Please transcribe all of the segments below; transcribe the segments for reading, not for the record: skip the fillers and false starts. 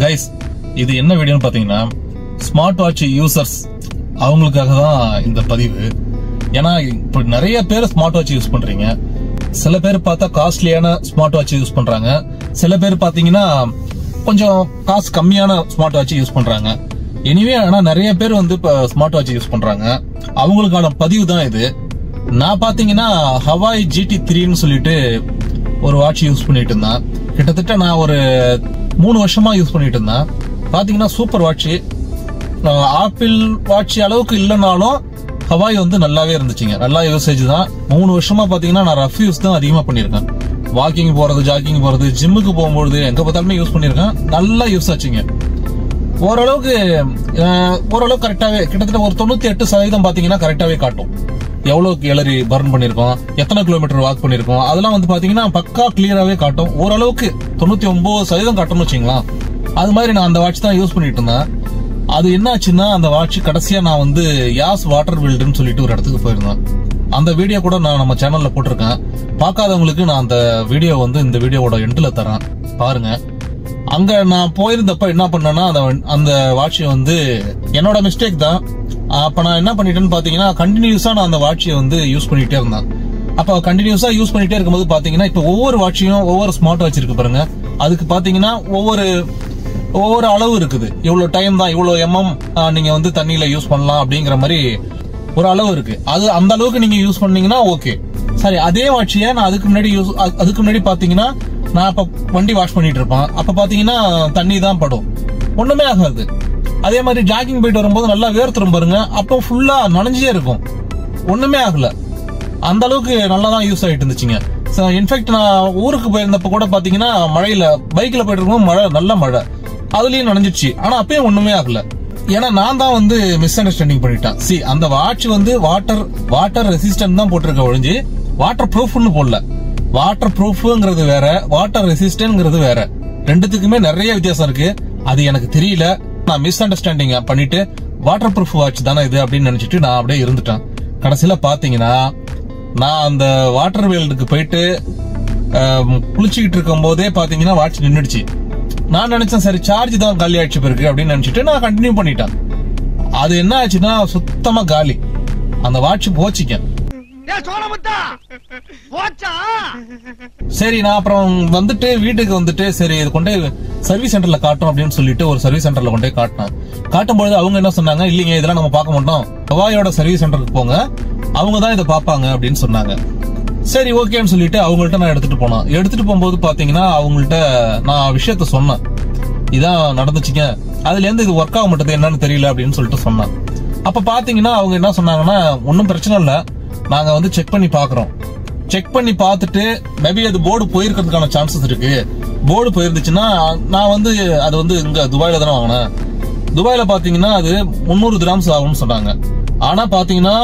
Guys, இது என்ன வீடியோன்னு பாத்தீங்கன்னா ஸ்மார்ட் வாட்ச் யூசர்ஸ் அவங்களுக்காக தான் இந்த பதிவு. ஏன்னா இப்ப நிறைய பேர் ஸ்மார்ட் வாட்ச் யூஸ் பண்றீங்க. சில பேர் பார்த்தா காஸ்ட்லியான ஸ்மார்ட் வாட்ச் யூஸ் பண்றாங்க. சில பேர் பாத்தீங்கன்னா கொஞ்சம் காசு கம்மியான ஸ்மார்ட் வாட்ச் யூஸ் பண்றாங்க. எனிவே ஆனா நிறைய பேர் வந்து இப்ப ஸ்மார்ட் வாட்ச் யூஸ் பண்றாங்க. அவங்களுக்கான பதிவு தான் இது. நான் பாத்தீங்கன்னா ஹவாய் GT3ன்னு சொல்லிட்டு ஒரு வாட்ச் யூஸ் பண்ணிட்டு இருந்தேன். கிட்டத்தட்ட நான் ஒரு 3 வருஷமா யூஸ் பண்ணிட்டு இருந்தேன். பாத்தீங்கன்னா சூப்பர் வாட்ச். ஆப்பிள் வாட்ச் அளவுக்கு இல்லைனாலும் ஹவாய் வந்து நல்லாவே இருந்துச்சுங்க. நல்லா யூசேஜ் தான். 3 வருஷமா பாத்தீங்கன்னா நான் ரஃப் யூஸ் தான் அதிகமா பண்ணிருக்கேன். வாக்கிங் போறது, ஜாக்கிங் போறது, ஜிம்முக்கு போகும்போது எங்க பார்த்தாலுமே யூஸ் பண்ணிருக்கேன். நல்லா யூஸ் ஆச்சுங்க. ஓரளவுக்கு கரெக்டாவே கிட்டத்தட்ட ஒரு 98% பாத்தீங்கன்னா கரெக்டாவே காட்டும். எவ்வளவு கேலரி பர்ன் பண்ணிருக்கோம், எத்தனை கிலோமீட்டர் வாக் பண்ணிருக்கோம், அதெல்லாம் வந்து பாத்தீங்கன்னா பக்கா கிளியராவே காட்டும். ஓரளவுக்கு 99% காட்டும்னு வச்சுங்களா. அது மாதிரி நான் அந்த வாட்ச் தான் யூஸ் பண்ணிட்டு இருந்தேன். அது என்ன ஆச்சுன்னா, அந்த வாட்ச் கடைசியா நான் வந்து யாஸ் வாட்டர் வேர்ல்டுன்னு சொல்லிட்டு ஒரு இடத்துக்கு போயிருந்தேன். அந்த வீடியோ கூட நான் நம்ம சேனல்ல போட்டிருக்கேன். பார்க்காதவங்களுக்கு நான் அந்த வீடியோ வந்து இந்த வீடியோவோட எண்ட்ல தரேன், பாருங்க. அங்க நான் போயிருந்தப்ப என்ன பண்ணேன்னா, அந்த வாட்ச் வந்து என்னோட மிஸ்டேக் தான். அப்ப நான் என்ன பண்ணிட்டேன்னு பாத்தீங்கன்னா, கண்டினியூஸா நான் அந்த வாட்சியை வந்து யூஸ் பண்ணிட்டே இருந்தேன். அப்ப கண்டினியூஸா யூஸ் பண்ணிட்டே இருக்கும்போது பாத்தீங்கன்னா, இப்ப ஒவ்வொரு வாட்சியும் ஒவ்வொரு ஸ்மார்ட் வாட்ச் இருக்கு பாருங்க. அதுக்கு பாத்தீங்கன்னா ஒவ்வொரு அளவு இருக்குது. இவ்வளவு டைம் தான், இவ்வளவு MM நீங்க வந்து தண்ணியில யூஸ் பண்ணலாம் அப்படிங்கிற மாதிரி ஒரு அளவு இருக்கு. அது அந்த அளவுக்கு நீங்க யூஸ் பண்ணீங்கன்னா ஓகே. சரி, அதே வாட்சியை நான் அதுக்கு முன்னாடி பாத்தீங்கன்னா, நான் அப்ப வண்டி வாஷ் பண்ணிட்டு இருப்பேன். அப்ப பாத்தீங்கன்னா தண்ணி தான் படும், ஒண்ணுமே ஆகாது. அதே மாதிரி ஜாக்கிங் போயிட்டு வரும்போது நல்லா வேர்த்துரும் பாருங்க. அப்போ ஃபுல்லா நனைஞ்சே இருக்கும், ஒண்ணுமே ஆகல. அந்த அளவுக்கு நல்லா தான் யூஸ் ஆயிட்டு இருந்துச்சுங்க. இன்ஃபேக்ட் நான் ஊருக்கு போயிருந்தப்ப கூட பாத்தீங்கன்னா மழையில பைக்ல போயிட்டு இருக்கும், நல்ல மழை, அதுலயும் நனைஞ்சிச்சு. ஆனா அப்பயும் ஒண்ணுமே ஆகல. ஏன்னா நான் தான் வந்து மிஸ் அண்டர்ஸ்டாண்டிங் பண்ணிட்டேன். அந்த வாட்ச் வந்து வாட்டர் ரெசிஸ்டன்ட் தான் போட்டிருக்க ஒழிஞ்சு வாட்டர் ப்ரூஃப்னு போடல. வாட்டர் ப்ரூஃப்ங்கிறது வேற, வாட்டர் ரெசிஸ்டன்ட்ங்கிறது வேற. ரெண்டுத்துக்குமே நிறைய வித்தியாசம் இருக்கு. அது எனக்கு தெரியல. நான் மிஸ் அண்டர்ஸ்டாண்டிங் பண்ணிட்டு வாட்டர் ப்ரூஃப் வாட்ச் தானே இது அப்படின்னு நினைச்சிட்டு நான் அப்படியே இருந்துட்டேன். கடைசியில பாத்தீங்கன்னா, நான் அந்த வாட்டர் வேல்டுக்கு போயிட்டு குளிச்சுக்கிட்டு இருக்கும் போதே பாத்தீங்கன்னா வாட்ச் நின்னுடுச்சு. நான் நினைச்சேன் சரி சார்ஜ் தான் காலி ஆயிடுச்சு பிறகு அப்படின்னு நினைச்சிட்டு நான் கண்டினியூ பண்ணிட்டேன். அது என்ன ஆச்சுன்னா சுத்தமா காலி. அந்த வாட்ச் போச்சுக்க. சரி, நான் அப்புறம் வந்துட்டு வீட்டுக்கு வந்துட்டு சரி இது கொண்டே சர்வீஸ் சென்டர்ல காட்டும் அப்படின்னு சொல்லிட்டு ஒரு சர்வீஸ் சென்டர்ல கொண்டே காட்டினேன். காட்டும்போது அவங்க என்ன சொன்னாங்க, இல்லீங்க இதெல்லாம் நம்ம பார்க்க மாட்டோம், ஹவாயோட சர்வீஸ் சென்டருக்கு போங்க, அவங்க தான் இதை பார்ப்பாங்க அப்படின்னு சொன்னாங்க. சரி ஓகேன்னு சொல்லிட்டு அவங்கள்ட்ட நான் எடுத்துட்டு போனேன். எடுத்துட்டு போகும்போது பாத்தீங்கன்னா அவங்கள்ட்ட நான் விஷயத்த சொன்னேன், இதான் நடந்துச்சுங்க, அதுல இருந்து இது ஒர்க் ஆக மாட்டேது, என்னன்னு தெரியல அப்படின்னு சொல்லிட்டு சொன்னேன். அப்ப பாத்தீங்கன்னா அவங்க என்ன சொன்னாங்கன்னா, ஒன்னும் பிரச்சனை இல்ல, நாங்க வந்து செக் பண்ணி பாக்குறோம். செக் பண்ணி பார்த்துட்டு மேபி அது போர்டு போயிருக்கிறதுக்கான சான்சஸ் இருக்கு. போர்டு போயிருந்துச்சுன்னா நான் வந்து அது வந்து இங்க துபாயில தானே வாங்கினேன். துபாயில பாத்தீங்கன்னா அது 300 dirhams ஆகும்னு சொன்னாங்க. ஆனா பாத்தீங்கன்னா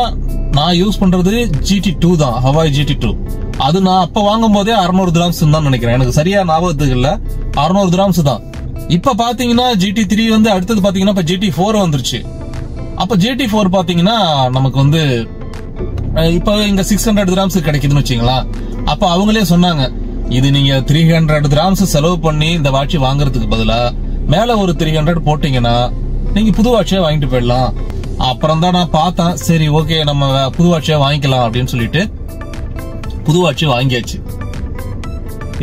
நான் யூஸ் பண்றது GT2 தான், ஹவாய் GT2. அது நான் அப்ப வாங்கும் போதே 600 dirhams தான் நினைக்கிறேன், எனக்கு சரியா ஞாபகத்துக்கு இல்ல. 600 dirhams தான். இப்ப பாத்தீங்கன்னா GT3 வந்து அடுத்தது பாத்தீங்கன்னா இப்ப GT4 வந்துருச்சு. அப்ப GT4 பாத்தீங்கன்னா நமக்கு வந்து இப்ப இங்க 600 dirhams கிடைக்குதுன்னு வச்சுங்களா. அப்ப அவங்களே சொன்னாங்க, இது நீங்க 300 dirhams செலவு பண்ணி இந்த வாட்சி வாங்குறதுக்கு பதிலா மேல ஒரு 300 போட்டீங்கன்னா நீங்க புது வாட்சியா வாங்கிட்டு போயிடலாம். அப்புறம் தான் நான் பார்த்தேன், சரி ஓகே நம்ம புது வாட்சியா வாங்கிக்கலாம் அப்படின்னு சொல்லிட்டு புது வாட்சி வாங்கியாச்சு.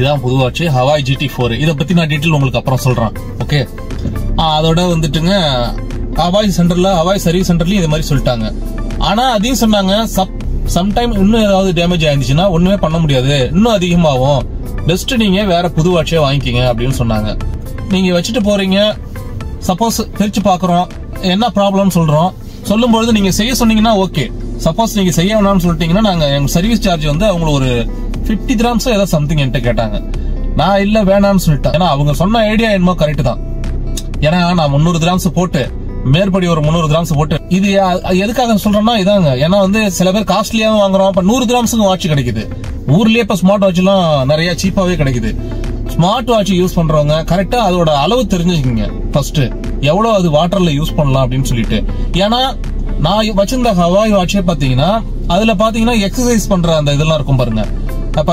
இதான் புது வாட்சி ஹவாய் GT4. இதை பத்தி நான் டீட்டெயில் உங்களுக்கு அப்புறம் சொல்றேன். ஓகே, அதோட வந்துட்டுங்க ஹவாய் சென்டர்ல, ஹவாய் சர்வீஸ் சென்டர்லயும் இது மாதிரி சொல்லிட்டாங்க. ஆனா அதையும் சொன்னாங்க, சம்டைம் இன்னும் ஏதாவது டேமேஜ் ஆயிருந்துச்சுன்னா ஒண்ணுமே பண்ண முடியாது, இன்னும் அதிகமாகும், பெஸ்ட் நீங்க வேற புது வாட்சியா வாங்கிக்கிங்க அப்படின்னு சொன்னாங்க. நீங்க வச்சுட்டு போறீங்க, சப்போஸ் பிரிச்சு பாக்குறோம், என்ன ப்ராப்ளம் சொல்றோம், சொல்லும்போது நீங்க செய்ய சொன்னீங்கன்னா ஓகே. சப்போஸ் நீங்க செய்ய வேணாம்னு சொல்லிட்டீங்கன்னா நாங்க எங்க சர்வீஸ் சார்ஜ் வந்து அவங்க ஒரு 50 dirhams ஏதோ சம்திங் என்கிட்ட கேட்டாங்க. நான் இல்ல வேணாம்னு சொல்லிட்டேன். ஏன்னா அவங்க சொன்ன ஐடியா என்னமோ கரெக்ட் தான். ஏன்னா நான் 300 dirhams போட்டு மேற்படி ஒரு 300 dirhams போட்டு, இது எதுக்காக சொல்றேன்னா இதாங்க. ஏன்னா வந்து சில பேர் காஸ்ட்லியாவும் வாங்குறோம். இப்ப 100 dirhams வாட்ச் கிடைக்குது ஊர்லயே. இப்ப ஸ்மார்ட் வாட்ச் எல்லாம் நிறைய சீப்பாவே கிடைக்குது. ஸ்மார்ட் வாட்ச் யூஸ் பண்றவங்க கரெக்டா அதோட அளவு தெரிஞ்சுக்கீங்க ஃபர்ஸ்ட், எவ்வளவு அது வாட்டர்ல யூஸ் பண்ணலாம் அப்படின்னு சொல்லிட்டு. ஏன்னா நான் வச்சிருந்த ஹவாய் வாட்சே பாத்தீங்கன்னா அதுல பாத்தீங்கன்னா எக்ஸசைஸ் பண்ற அந்த இதெல்லாம் இருக்கும் பாருங்க. அப்ப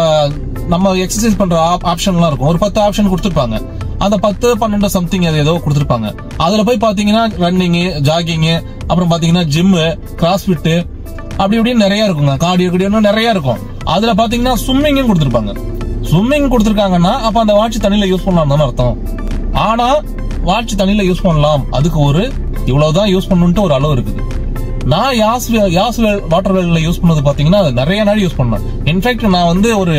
நம்ம எக்ஸசைஸ் பண்ற ஆப்ஷன்லாம் இருக்கும், ஒரு 10 ஆப்ஷன் கொடுத்துருப்பாங்க. அந்த 10, 12 சம்திங் அது ஏதோ கொடுத்துருப்பாங்க. அதுல போய் பாத்தீங்கன்னா ரன்னிங், ஜாகிங், அப்புறம் பாத்தீங்கன்னா ஜிம், கிராஸ்ஃபிட், அப்படி இப்படின்னு நிறைய இருக்குங்க. கார்டியோ நிறைய இருக்கும். அதுல பாத்தீங்கன்னா ஸ்விம்மிங்கும் கொடுத்துருப்பாங்க. ஸ்விம்மிங் கொடுத்துருக்காங்கன்னா அப்ப அந்த வாட்ச் தண்ணியில யூஸ் பண்ணலாம் தானே அர்த்தம். ஆனா வாட்ச் தண்ணியில யூஸ் பண்ணலாம், அதுக்கு ஒரு இவ்வளவுதான் யூஸ் பண்ணணும்ட்டு ஒரு அளவு இருக்குது. நான் யாஸ் வாட்டர் வெல்ல யூஸ் பண்ணது பாத்தீங்கன்னா நிறைய நாள் யூஸ் பண்ணேன். இன்ஃபேக்ட் நான் வந்து ஒரு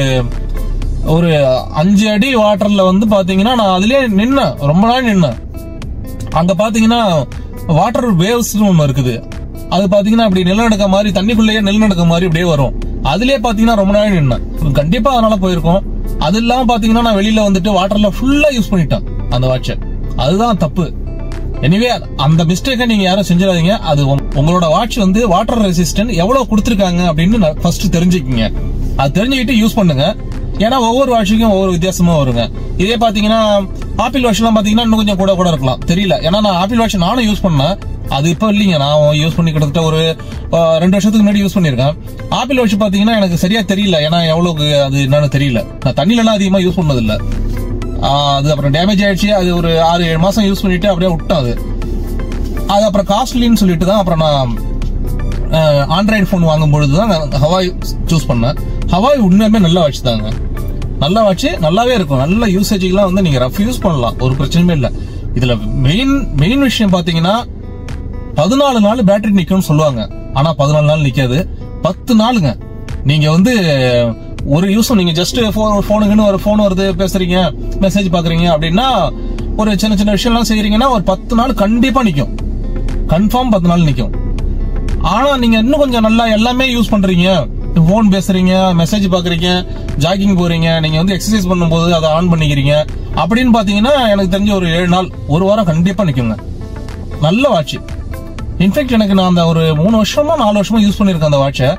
5 அடி வாட்டர்ல வந்து பாத்தீங்கன்னா நான் அதுலயே நின்னேன், ரொம்ப நாள் நின்னேன். அங்க பாத்தீங்கன்னா வாட்டர் வேவ்ஸ் ஒண்ணு இருக்குது. அது பாத்தீங்கன்னா அப்படி நிலநடுக்க மாதிரி, தண்ணிக்குள்ளேயே நிலநடுக்க மாதிரி அப்படியே வரும். அதுலயே பாத்தீங்கன்னா ரொம்ப நாள் நின்னேன். கண்டிப்பா அதனால போயிருக்கும். அது இல்லாம பாத்தீங்கன்னா நான் வெளியில வந்துட்டு வாட்டர்ல ஃபுல்லா யூஸ் பண்ணிட்டேன் அந்த வாட்சை. அதுதான் தப்பு. எனிவே அந்த மிஸ்டேக்கை நீங்க யாரும் செஞ்சிடாதீங்க. அது உங்களோட வாட்ச் வந்து வாட்டர் ரெசிஸ்டன்ட் எவ்வளவு கொடுத்துருக்காங்க அப்படின்னு ஃபர்ஸ்ட் தெரிஞ்சுக்கீங்க. அது தெரிஞ்சுக்கிட்டு யூஸ் பண்ணுங்க. ஏன்னா ஒவ்வொரு வாட்சுக்கும் ஒவ்வொரு வித்தியாசமா வருங்க. இதே பாத்தீங்கன்னா ஆப்பிள் வாட்ச் எல்லாம் பாத்தீங்கன்னா இன்னும் கொஞ்சம் கூட இருக்கலாம், தெரியல. ஏன்னா நான் ஆப்பிள் வாட்ச் நானும் யூஸ் பண்ணேன். அது இப்ப இல்லைங்க, நான் யூஸ் பண்ணி கிட்டத்தட்ட ஒரு 2 வருஷத்துக்கு முன்னாடி யூஸ் பண்ணிருக்கேன். ஆப்பிள் வாட்ச் பாத்தீங்கன்னா எனக்கு சரியா தெரியல, ஏன்னா எவ்வளவு அது என்னன்னு தெரியல. நான் தண்ணில எல்லாம் அதிகமா யூஸ் பண்ணது இல்ல. அது அப்புறம் டேமேஜ் ஆயிடுச்சு. அது ஒரு 6-7 மாசம் யூஸ் பண்ணிட்டு அப்படியே விட்டேன். அது அப்புறம் காஸ்ட்லின்னு சொல்லிட்டு தான் அப்புறம் நான் ஆண்ட்ராய்டு போன் வாங்கும் பொழுதுதான் ஹவாய் சூஸ் பண்ணேன். ஹவாய் உண்மையுமே நல்ல வாட்ச் தாங்க, நல்ல வாட்ச், நல்லாவே இருக்கும். நல்ல யூசேஜ்லாம் வந்து நீங்க ரஃப் யூஸ் பண்ணலாம், ஒரு பிரச்சனையுமே இல்ல. இதுல மெயின் விஷயம் பாத்தீங்கன்னா 14 நாள் பேட்டரி நிக்கும்னு சொல்லுவாங்க. ஆனா 14 நாள் நிக்காது, 10 நாளுங்க. நீங்க வந்து ஒரு யூஸும் நீங்க ஜஸ்ட் போனுக்குன்னு ஒரு போன் வருது, பேசுறீங்க, மெசேஜ் பாக்குறீங்க அப்படின்னா, ஒரு சின்ன விஷயம்லாம் செய்யறீங்கன்னா ஒரு 10 நாள் கண்டிப்பா நிக்கும், கன்ஃபார்ம் 10 நாள் நிக்கும். ஆனா நீங்க இன்னும் கொஞ்சம் நல்லா எல்லாமே யூஸ் பண்றீங்க, போன் பேசுறீங்க, மெசேஜ் பாக்குறீங்க, ஜாகிங் போறீங்க, நீங்க வந்து எக்ஸசைஸ் பண்ணும்போது அதை ஆன் பண்ணிக்கிறீங்க அப்படின்னு பாத்தீங்கன்னா எனக்கு தெரிஞ்ச ஒரு 7 நாள், ஒரு வாரம் கண்டிப்பா நிக்குங்க. நல்ல வாட்ச். இன்ஃபேக்ட் எனக்கு நான் அந்த ஒரு 3 வருஷமா 4 வருஷமா யூஸ் பண்ணிருக்கேன் அந்த வாட்சை.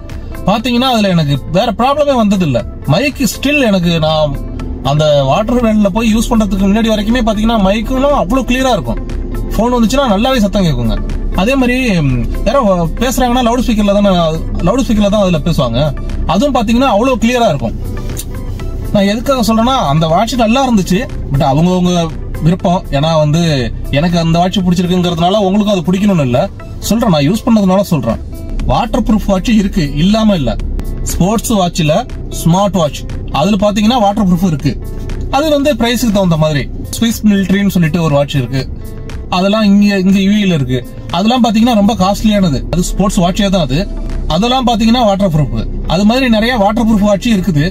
பாத்தீங்கன்னா அதுல எனக்கு வேற ப்ராப்ளமே வந்தது இல்ல. மைக்கு ஸ்டில் எனக்கு, நான் அந்த வாட்டர் வேன்ல போய் யூஸ் பண்றதுக்கு முன்னாடி வரைக்குமே பாத்தீங்கன்னா மைக்கும் அவ்வளவு கிளியரா இருக்கும். போன் வந்துச்சுன்னா நல்லாவே சத்தம் கேட்குங்க. அதே மாதிரி யாரோ பேசுறாங்கன்னா லவுட் ஸ்பீக்கர்ல தான் அதுல பேசுவாங்க. அதுவும் பாத்தீங்கன்னா அவ்வளவு கிளியரா இருக்கும். நான் எதுக்காக சொல்றேன்னா அந்த வாட்ச் நல்லா இருந்துச்சு, பட் அவங்கவுங்க விருப்பம். ஏன்னா வந்து எனக்கு அந்த வாட்ச் பிடிச்சிருக்குங்கிறதுனால உங்களுக்கும் அது பிடிக்கணும்னு இல்ல சொல்றேன், நான் யூஸ் பண்ணதுனால சொல்றேன். வாட்டர் ப்ரூஃப் வாட்ச் இருக்கு, இல்லாம இல்ல. ஸ்போர்ட்ஸ் வாட்ச்ல ஸ்மார்ட் வாட்ச் அதுல பாத்தீங்கன்னா வாட்டர் ப்ரூஃப் இருக்கு. அது வந்து பிரைஸுக்கு தகுந்த மாதிரி ஸ்விஸ் மிலிட்டரின்னு சொல்லிட்டு ஒரு வாட்ச் இருக்கு. அதெல்லாம் இங்க யூஏல இருக்கு. அதெல்லாம் பாத்தீங்கன்னா ரொம்ப காஸ்ட்லியானது. அது ஸ்போர்ட்ஸ் வாட்சே தான் அது. அதெல்லாம் பாத்தீங்கன்னா வாட்டர் ப்ரூஃப். அது மாதிரி நிறைய வாட்டர் ப்ரூஃப் வாட்ச் இருக்குது.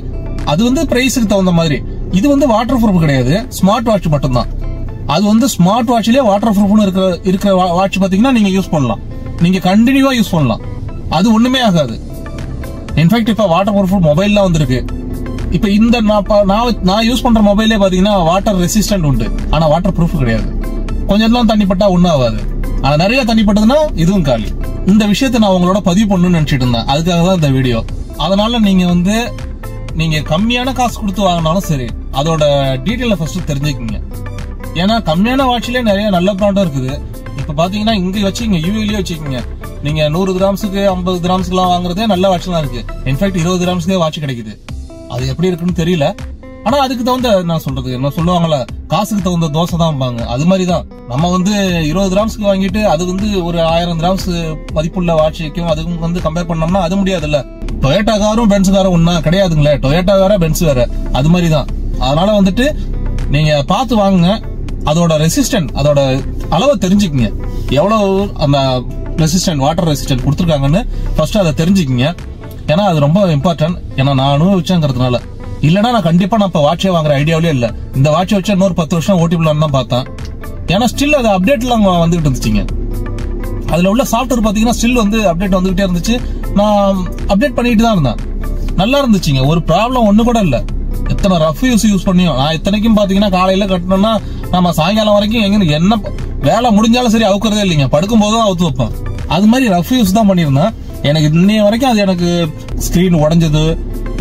அது வந்து பிரைஸுக்கு தகுந்த மாதிரி. இது வந்து வாட்டர் ப்ரூஃப் கிடையாது, ஸ்மார்ட் வாட்ச் மட்டும்தான். அது வந்து ஸ்மார்ட் வாட்ச்லயே வாட்டர் ப்ரூஃப்னு இருக்கிற வாட்ச் பாத்தீங்கன்னா நீங்க யூஸ் பண்ணலாம், நீங்க கண்டினியூவா யூஸ் பண்ணலாம். அது ஒண்ணுமே ஆகாது. இன்ஃபேக்ட் இப்ப வாட்டர் ப்ரூஃப் மொபைல்லாம் வந்திருக்கு. இப்ப இந்த நான் யூஸ் பண்ற மொபைலே பாத்தீங்கன்னா வாட்டர் ரெசிஸ்டன்ட் உண்டு, ஆனா வாட்டர் ப்ரூஃப் கிடையாது. கொஞ்சம் தண்ணி பட்டா ஒன்னும் ஆகாது. ஆனா நிறைய தண்ணி பட்டதுன்னா இதுவும் காலி. இந்த விஷயத்தை நான் உங்களோட பதிவு பண்ணணும்னு நினைச்சிட்டு இருந்தேன், அதுக்காக தான் இந்த வீடியோ. அதனால நீங்க கம்மியான காசு கொடுத்து வாங்கினாலும் சரி, அதோட டீட்டெயில ஃபர்ஸ்ட் தெரிஞ்சுக்கீங்க. ஏன்னா கம்மியான வாட்ச்லயே நிறைய நல்ல பிராண்டும் இருக்குது. இப்ப பாத்தீங்கன்னா இங்க வச்சுக்கீங்க, யூஏலயே வச்சுக்கீங்க. நீங்க 100 கிராம்ஸுக்கு 50 கிராம்ஸ்க்கு எல்லாம் வாங்குறதே நல்ல வாட்ச் தான் இருக்கு. இன்ஃபேக்ட் 20 கிராம்ஸ்க்கே வாட்ச் கிடைக்குது. அது எப்படி இருக்குன்னு தெரியல. ஆனா அதுக்கு தகுந்த, நான் சொல்றது என்ன சொல்லுவாங்கல்ல, காசுக்கு தகுந்த தோசை தான். அது மாதிரிதான் நம்ம வந்து 20 கிராம்ஸ்க்கு வாங்கிட்டு அது வந்து ஒரு 1000 கிராம்ஸ் மதிப்புள்ள வாட்சுக்கும் அதுக்கும் வந்து கம்பேர் பண்ணோம்னா அது முடியாதுல்ல. டொயோட்டா காரும் பென்ஸ் காரும் ஒன்னா கிடையாதுங்களே, டொயோட்டா வேற பென்ஸ் வேற, அது மாதிரிதான். அதனால வந்துட்டு நீங்க பார்த்து வாங்குங்க. அதோட ரெசிஸ்டன்ட், அதோட அளவை தெரிஞ்சுக்குங்க, எவ்வளவு அந்த ரெசிஸ்டன்ட், வாட்டர் ரெசிஸ்டன்ட் கொடுத்துருக்காங்கன்னு ஃபர்ஸ்ட் அதை தெரிஞ்சுக்குங்க. ஏன்னா அது ரொம்ப இம்பார்ட்டன்ட். ஏன்னா நான் அனுபவிச்சேங்கிறதுனால. இல்லன்னா நான் கண்டிப்பா நான் இப்ப வாட்சே வாங்குற ஐடியாவிலே இல்ல. இந்த வாட்சை வச்சா இன்னொரு 10 வருஷம் ஓட்டிபிளான்னு தான் பார்த்தேன். ஏன்னா ஸ்டில் அது அப்டேட் எல்லாம் வந்துகிட்டு இருந்துச்சுங்க. அதுல உள்ள சாஃப்ட்வேர் பாத்தீங்கன்னா ஸ்டில் வந்து அப்டேட் வந்துகிட்டே இருந்துச்சு. நான் அப்டேட் பண்ணிட்டு தான் இருந்தேன், நல்லா இருந்துச்சுங்க, ஒரு ப்ராப்ளம் ஒண்ணு கூட இல்ல. எத்தனை ரஃப் யூஸ் பண்ணியும் நான் இத்தனைக்கும் பாத்தீங்கன்னா காலையில கட்டணும்னா நம்ம சாயங்காலம் வரைக்கும் என்ன வேலை முடிஞ்சாலும் சரி அவுக்குறதே இல்லைங்க, படுக்கும் போதும் அவுத்து வைப்பேன். அது மாதிரி ரஃப் யூஸ் தான் பண்ணிருந்தேன். எனக்கு இன்னைய வரைக்கும் அது எனக்கு ஸ்கிரீன் உடைஞ்சது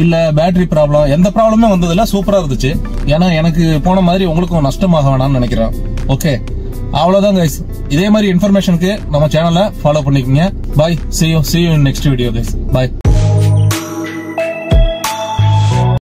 இல்ல பேட்டரி ப்ராப்ளம் எந்த ப்ராப்ளமே வந்ததில்ல, சூப்பரா இருந்துச்சு. ஏன்னா எனக்கு போன மாதிரி உங்களுக்கும் நஷ்டமாக வேணாம்னு நினைக்கிறேன். ஓகே, அவ்வளவுதான் கைஸ். இதே மாதிரி இன்ஃபர்மேஷனுக்கு நம்ம சேனலை ஃபாலோ பண்ணிக்கோங்க. Bye, see you in next video guys. Bye.